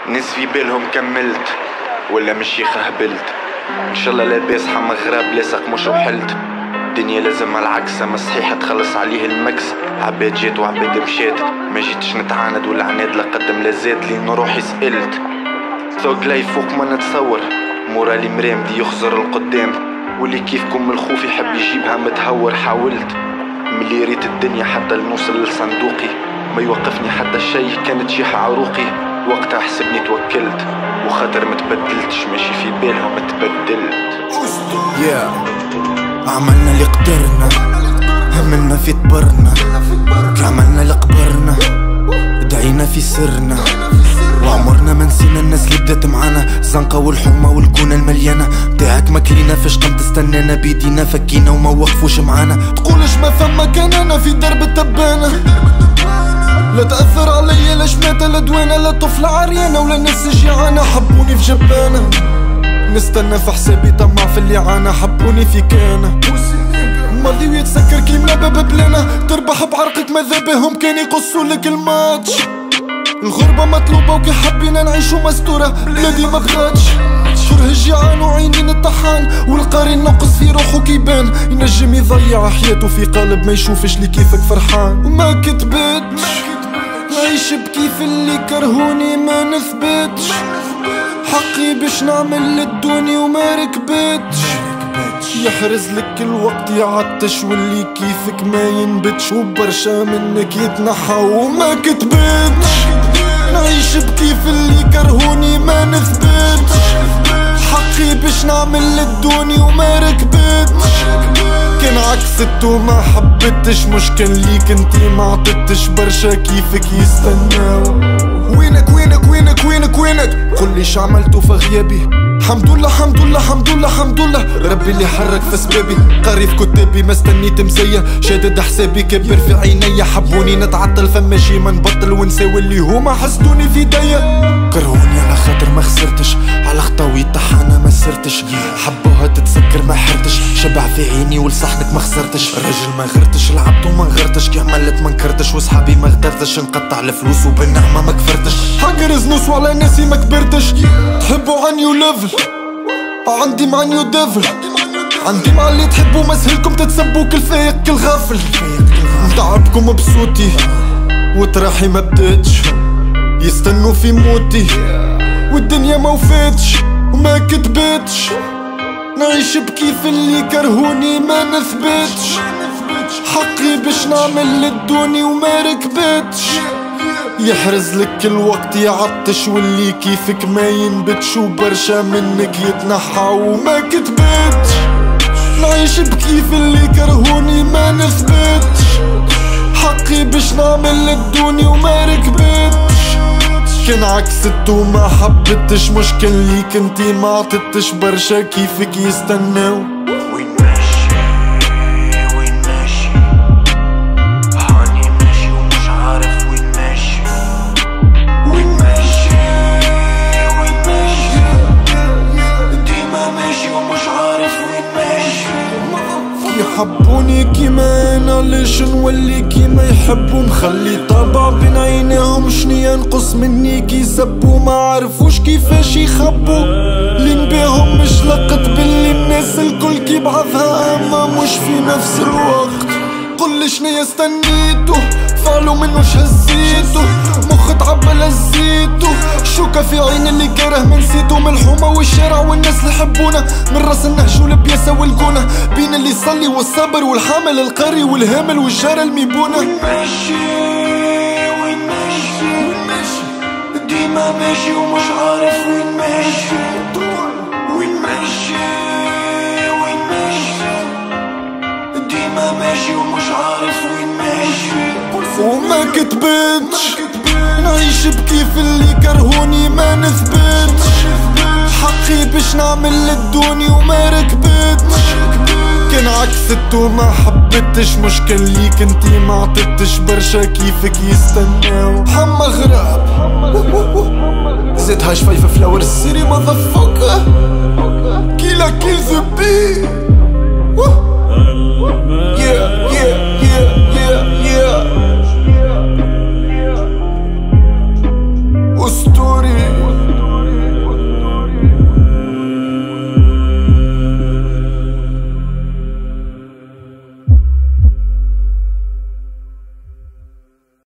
ناس في بالهم كملت ولا مش يخهبلت. ان شاء الله لاباس حما غراب لاصق مش وحلت. الدنيا لازم على العكس، اما صحيح تخلص عليه المكس. عباد جات وعباد مشات، ما جيتش نتعاند ولا عناد لقدم لازاد لين روحي سئلت. ثوق لاي فوق ما نتصور، مورالي مرامدي يخزر القدام، واللي كيفكم من الخوف يحب يجيبها متهور. حاولت ملي ريت الدنيا حتى لنوصل لصندوقي، ما يوقفني حتى الشي كانت جيح عروقي. وقتها حسبني توكلت وخاطر متبدلتش، ماشي في بالهم تبدلت. عملنا اللي قدرنا، هملنا في تبرنا، عملنا اللي قبرنا، دعينا في سرنا، وعمرنا ما نسينا الناس اللي بدات معانا. الزنقة والحومة والكونة المليانة بتاعك ماكلينا، فاش قمت تستنانا بيدينا فكينا وما وقفوش معانا. تقولش ما فما كان انا في درب التبانة، لا تأثر عليا لا شماتة لا دوانة لا طفلة عريانة ولا ناس جيعانة حبوني في جبانة. نستنى في حسابي طمع في اللي عانى، حبوني في كانة ماضي ويتسكر كيما باب بلانا. تربح بعرقك ماذا بهم كان يقصوا لك الماتش. الغربة مطلوبة وكي حبينا نعيشو مستورة، بلادي ما بغاتش كره الجيعان وعينين الطحان، والقاري نقص في روحو كيبان. ينجم يضيع حياته في قالب ما يشوفش لي كيفك فرحان. وما كتبتش نعيش بكيف اللي كرهوني ما نثبتش، حقي باش نعمل للدوني وما ركبتش. يحرز لك الوقت يعطش واللي كيفك ما ينبتش، وبرشا منك يتنحى وما كتبتش. نعيش بكيف اللي كرهوني ما نثبتش، حقي باش نعمل للدوني وما ركبتش. كان عكست وما حبتش، مش كان ليك انتي ما عطتش، برشا كيفك يستناو. وينك وينك وينك وينك وينك قولي شعملتو في غيابي. حمد لله حمد لله حمد لله حمد لله ربي اللي حرك في سبابي. قاري في كتابي ما استنيت مزية، شادد حسابي كبر في عينيا. حبوني نتعطل فما شي ما نبطل ونساوي اللي هما حسدوني في ايديا. كرهوني على خاطر ما خسرتش، على خطاوي طحانة ما سرتش. حبوها تتسكر ما حرتش، شبع في عيني ولصحنك ما خسرتش. الراجل ما غرتش لعبت وما غرتش، كي عملت ما نكرتش وصحابي ما غدرتش. نقطع الفلوس وبالنعمة ما كفرتش، حقر زنوس وعلى ناسي ما كبرتش. تحبوا عني وليفل عندي مع نيو ديفل، عندي مع اللي تحبوا مسهلكم تتسبوا كل فايق كل غافل. نتعبكم بصوتي وتراحي ما بداتش، يستنوا في موتي والدنيا ما وفاتش وما كتبتش. نعيش بكيف اللي كرهوني ما نثبتش، حقي باش نعمل للدوني وما ركبتش. يحرز لك الوقت يعطش واللي كيفك ما ينبتش، وبرشا منك يتنحى وما كتبتش. نعيش بكيف اللي كرهوني ما نثبتش، حقي باش نعمل للدوني وما ركبتش. كان عكست وما حبتش، مش كان ليك انتي ما عطتش، برشا كيفك يستناو. يحبوني كيما انا ليش نولي كيما يحبوا. نخلي طابع بين عينيهم شنيا نقص مني كي سبوا، ما عرفوش كيفاش يخبوا. لين بيهم مش لقت باللي الناس الكل كي بعضها اما مش في نفس الوقت. قولي شنيا استنيتو فعلوا منو شهزيتو، مخ تعبى لزيتو. شوكة في عين اللي كاره ما نسيتو، من الحومة والشارع والناس اللي يحبونا. من راس النهج والبياسة والكونة، بين اللي يصلي والصبر والحامل القاري والهامل والجارة الميبونة. وين ماشي وين ماشي ديما ماشي ومش عارف وين ماشي. وين ماشي وين ماشي ديما ماشي ومش عارف وين ماشي. وما كتبتش نعيش بكيف اللي كرهوني ما نثبتش، حقي باش نعمل للدوني وما ركبتش. كان عكست وما حبتش، مش كان ليك انتي ما عطتش، برشا كيفك يستناو. حما غراب زيتها شفايفة فلاور السيري مذفوكة كيلا كيل ذبي.